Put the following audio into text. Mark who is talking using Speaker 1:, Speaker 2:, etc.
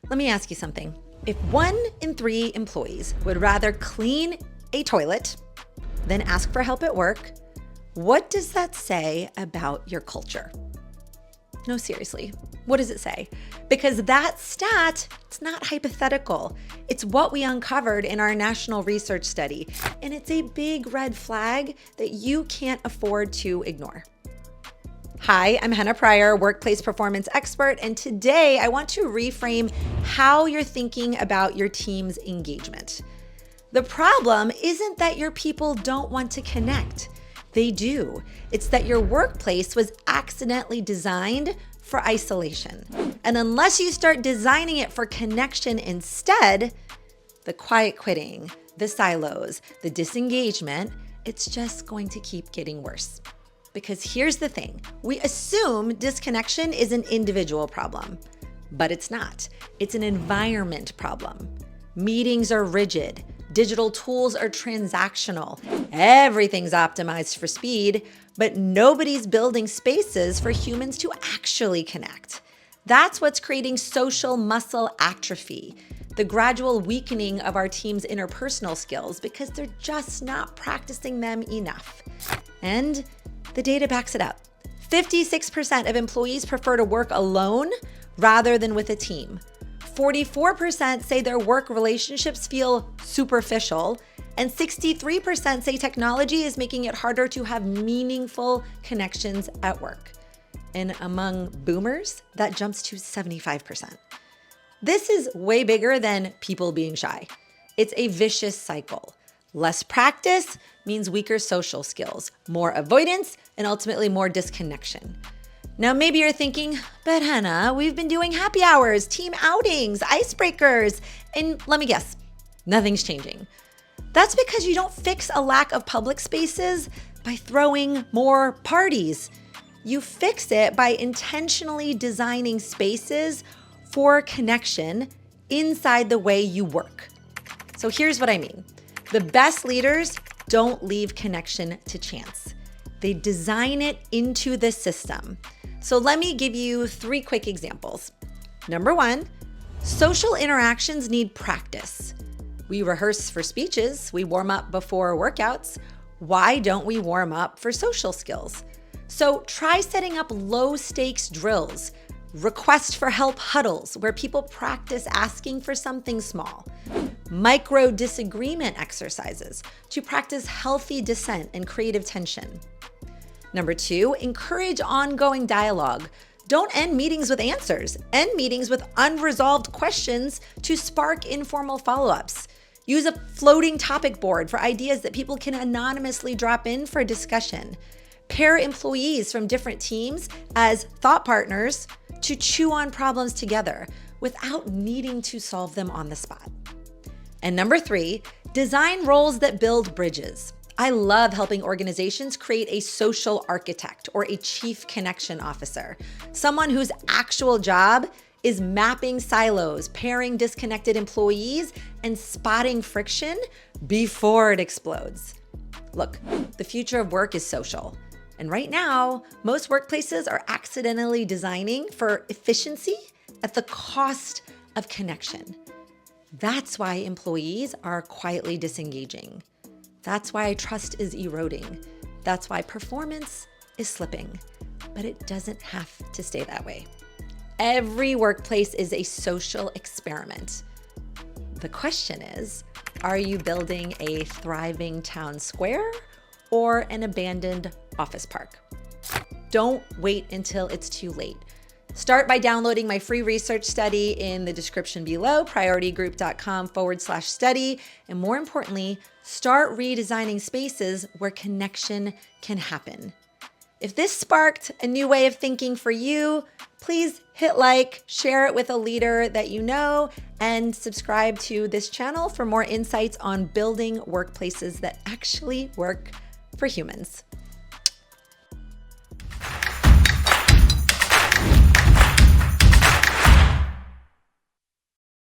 Speaker 1: Let me ask you something. If 1 in 3 employees would rather clean a toilet than ask for help at work, what does that say about your culture? No, seriously, what does it say? Because that stat, it's not hypothetical. It's what we uncovered in our national research study, and it's a big red flag that you can't afford to ignore. Hi, I'm Henna Pryor, workplace performance expert, and today I want to reframe how you're thinking about your team's engagement. The problem isn't that your people don't want to connect. They do. It's that your workplace was accidentally designed for isolation. And unless you start designing it for connection instead, the quiet quitting, the silos, the disengagement, it's just going to keep getting worse. Because here's the thing, we assume disconnection is an individual problem, but it's not. It's an environment problem. Meetings are rigid. Digital tools are transactional. Everything's optimized for speed, but nobody's building spaces for humans to actually connect. That's what's creating social muscle atrophy, the gradual weakening of our team's interpersonal skills because they're just not practicing them enough. And the data backs it up. 56% of employees prefer to work alone rather than with a team. 44% say their work relationships feel superficial, and 63% say technology is making it harder to have meaningful connections at work. And among boomers, that jumps to 75%. This is way bigger than people being shy. It's a vicious cycle. Less practice means weaker social skills, more avoidance, and ultimately more disconnection. Now, maybe you're thinking, but Henna, we've been doing happy hours, team outings, icebreakers, and let me guess, nothing's changing. That's because you don't fix a lack of public spaces by throwing more parties. You fix it by intentionally designing spaces for connection inside the way you work. So here's what I mean. The best leaders don't leave connection to chance. They design it into the system. So let me give you 3 quick examples. Number 1, social interactions need practice. We rehearse for speeches, we warm up before workouts. Why don't we warm up for social skills? So try setting up low stakes drills, request for help huddles where people practice asking for something small, micro disagreement exercises to practice healthy dissent and creative tension. Number 2, encourage ongoing dialogue. Don't end meetings with answers. End meetings with unresolved questions to spark informal follow-ups. Use a floating topic board for ideas that people can anonymously drop in for discussion. Pair employees from different teams as thought partners to chew on problems together without needing to solve them on the spot. And number 3, design roles that build bridges. I love helping organizations create a social architect or a chief connection officer, someone whose actual job is mapping silos, pairing disconnected employees, and spotting friction before it explodes. Look, the future of work is social. And right now, most workplaces are accidentally designing for efficiency at the cost of connection. That's why employees are quietly disengaging. That's why trust is eroding. That's why performance is slipping. But it doesn't have to stay that way. Every workplace is a social experiment. The question is, are you building a thriving town square or an abandoned office park? Don't wait until it's too late. Start by downloading my free research study in the description below, prioritygroup.com/study. And more importantly, start redesigning spaces where connection can happen. If this sparked a new way of thinking for you, please hit like, share it with a leader that you know, and subscribe to this channel for more insights on building workplaces that actually work for humans.